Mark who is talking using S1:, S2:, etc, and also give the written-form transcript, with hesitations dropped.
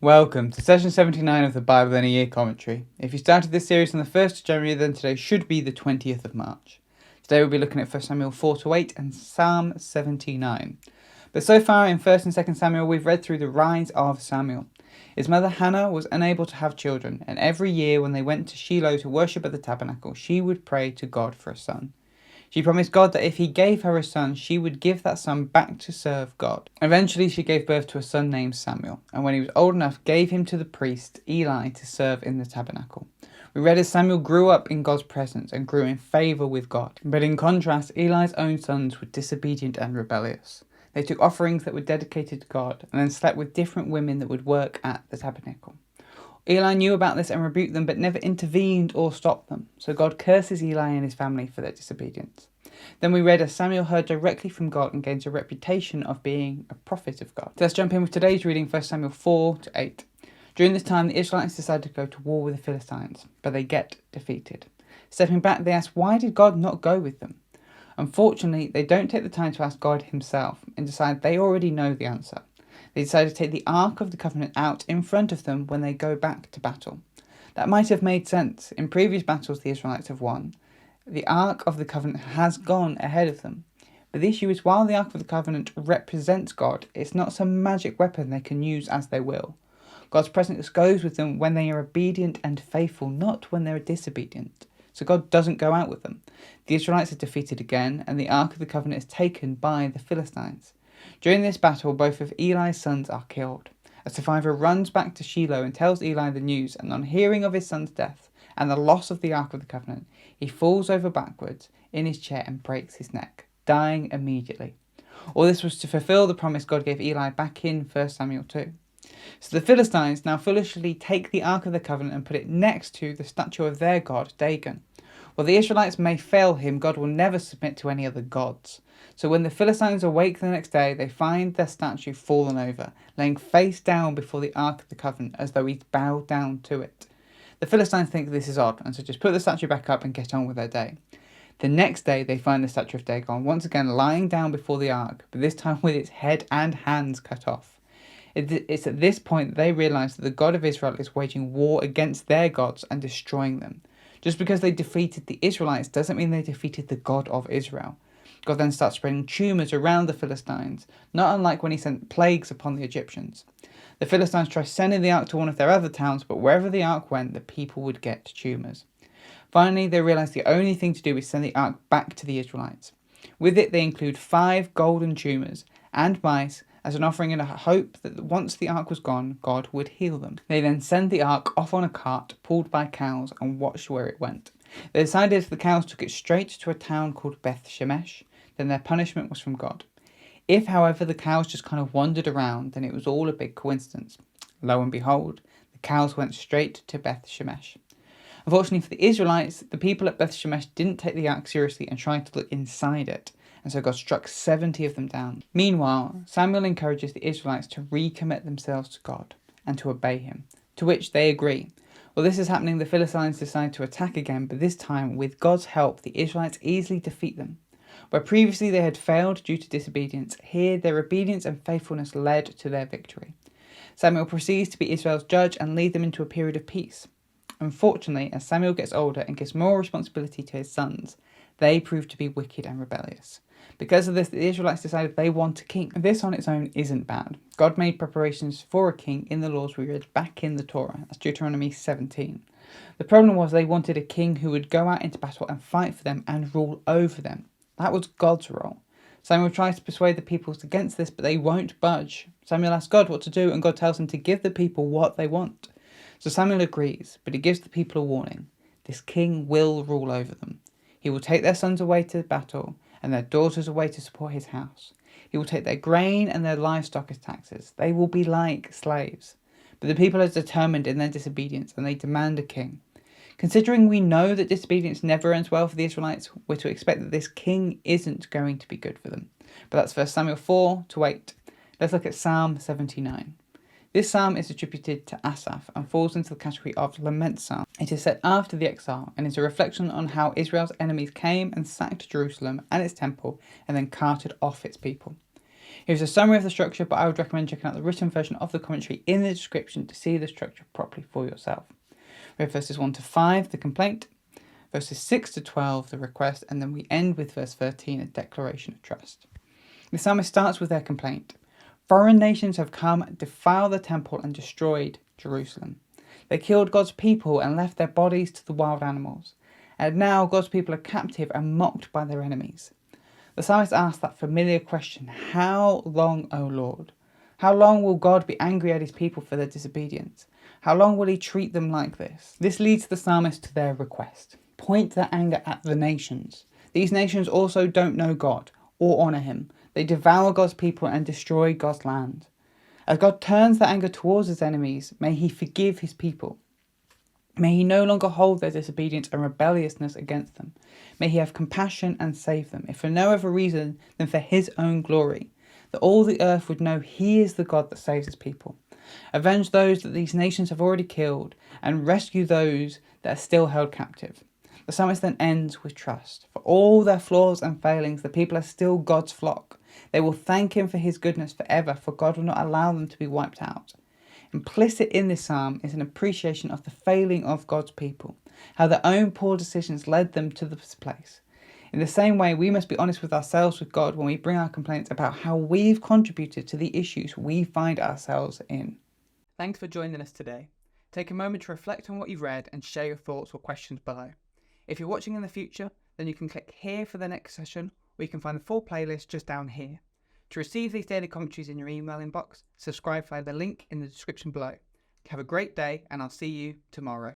S1: Welcome to session 79 of the Bible in a Year commentary. If you started this series on the 1st of January, then today should be the 20th of March. Today we'll be looking at 1 Samuel 4-8 and Psalm 79. But so far in 1 and 2 Samuel, we've read through the rise of Samuel. His mother Hannah was unable to have children, and every year when they went to Shiloh to worship at the tabernacle, she would pray to God for a son. She promised God that if he gave her a son, she would give that son back to serve God. Eventually, she gave birth to a son named Samuel, and when he was old enough, gave him to the priest Eli to serve in the tabernacle. We read as Samuel grew up in God's presence and grew in favour with God. But in contrast, Eli's own sons were disobedient and rebellious. They took offerings that were dedicated to God and then slept with different women that would work at the tabernacle. Eli knew about this and rebuked them, but never intervened or stopped them. So God curses Eli and his family for their disobedience. Then we read as Samuel heard directly from God and gains a reputation of being a prophet of God. So let's jump in with today's reading, 1 Samuel 4-8. During this time, the Israelites decide to go to war with the Philistines, but they get defeated. Stepping back, they ask, why did God not go with them? Unfortunately, they don't take the time to ask God himself and decide they already know the answer. They decide to take the Ark of the Covenant out in front of them when they go back to battle. That might have made sense. In previous battles the Israelites have won, the Ark of the Covenant has gone ahead of them. But the issue is, while the Ark of the Covenant represents God, it's not some magic weapon they can use as they will. God's presence goes with them when they are obedient and faithful, not when they're disobedient. So God doesn't go out with them. The Israelites are defeated again, and the Ark of the Covenant is taken by the Philistines. During this battle, both of Eli's sons are killed. A survivor runs back to Shiloh and tells Eli the news, and on hearing of his son's death and the loss of the Ark of the Covenant, he falls over backwards in his chair and breaks his neck, dying immediately. All this was to fulfill the promise God gave Eli back in 1 Samuel 2. So the Philistines now foolishly take the Ark of the Covenant and put it next to the statue of their god, Dagon. While the Israelites may fail him, God will never submit to any other gods. So when the Philistines awake the next day, they find their statue fallen over, laying face down before the Ark of the Covenant as though he'd bowed down to it. The Philistines think this is odd, and so just put the statue back up and get on with their day. The next day they find the statue of Dagon once again lying down before the Ark, but this time with its head and hands cut off. It's at this point they realise that the God of Israel is waging war against their gods and destroying them. Just because they defeated the Israelites doesn't mean they defeated the God of Israel. God then starts spreading tumours around the Philistines, not unlike when he sent plagues upon the Egyptians. The Philistines try sending the ark to one of their other towns, but wherever the ark went, the people would get tumours. Finally, they realise the only thing to do is send the ark back to the Israelites. With it, they include 5 golden tumours and mice as an offering in a hope that once the ark was gone, God would heal them. They then send the ark off on a cart pulled by cows and watched where it went. They decided if the cows took it straight to a town called Beth Shemesh, then their punishment was from God. If, however, the cows just kind of wandered around, then it was all a big coincidence. Lo and behold, the cows went straight to Beth Shemesh. Unfortunately for the Israelites, the people at Beth Shemesh didn't take the ark seriously and tried to look inside it, and so God struck 70 of them down. Meanwhile, Samuel encourages the Israelites to recommit themselves to God and to obey him, to which they agree. While this is happening, the Philistines decide to attack again, but this time, with God's help, the Israelites easily defeat them. Where previously they had failed due to disobedience, here their obedience and faithfulness led to their victory. Samuel proceeds to be Israel's judge and lead them into a period of peace. Unfortunately, as Samuel gets older and gives more responsibility to his sons, they prove to be wicked and rebellious. Because of this, the Israelites decided they want a king. This on its own isn't bad. God made preparations for a king in the laws we read back in the Torah, that's Deuteronomy 17. The problem was they wanted a king who would go out into battle and fight for them and rule over them. That was God's role. Samuel tries to persuade the peoples against this, but they won't budge. Samuel asks God what to do, and God tells him to give the people what they want. So Samuel agrees, but he gives the people a warning. This king will rule over them. He will take their sons away to battle, and their daughters away to support his house. He will take their grain and their livestock as taxes. They will be like slaves. But the people are determined in their disobedience, and they demand a king. Considering we know that disobedience never ends well for the Israelites, we're to expect that this king isn't going to be good for them. But that's 1 Samuel 4-8. Let's look at Psalm 79. This psalm is attributed to Asaph and falls into the category of lament psalm. It is set after the exile and is a reflection on how Israel's enemies came and sacked Jerusalem and its temple and then carted off its people. Here's a summary of the structure, but I would recommend checking out the written version of the commentary in the description to see the structure properly for yourself. We have verses 1 to 5, the complaint, verses 6 to 12, the request, and then we end with verse 13, a declaration of trust. The psalmist starts with their complaint. Foreign nations have come, defiled the temple, and destroyed Jerusalem. They killed God's people and left their bodies to the wild animals. And now God's people are captive and mocked by their enemies. The psalmist asks that familiar question, how long, O Lord? How long will God be angry at his people for their disobedience? How long will he treat them like this? This leads the psalmist to their request. Point their anger at the nations. These nations also don't know God or honour him. They devour God's people and destroy God's land. As God turns their anger towards his enemies, may he forgive his people. May he no longer hold their disobedience and rebelliousness against them. May he have compassion and save them, if for no other reason than for his own glory, that all the earth would know he is the God that saves his people. Avenge those that these nations have already killed, and rescue those that are still held captive. The psalmist then ends with trust. For all their flaws and failings, the people are still God's flock. They will thank him for his goodness forever, for God will not allow them to be wiped out. Implicit in this psalm is an appreciation of the failing of God's people, how their own poor decisions led them to this place. In the same way, we must be honest with ourselves with God when we bring our complaints about how we've contributed to the issues we find ourselves in. Thanks for joining us today. Take a moment to reflect on what you've read and share your thoughts or questions below. If you're watching in the future, then you can click here for the next session, or you can find the full playlist just down here. To receive these daily commentaries in your email inbox, subscribe via the link in the description below. Have a great day, and I'll see you tomorrow.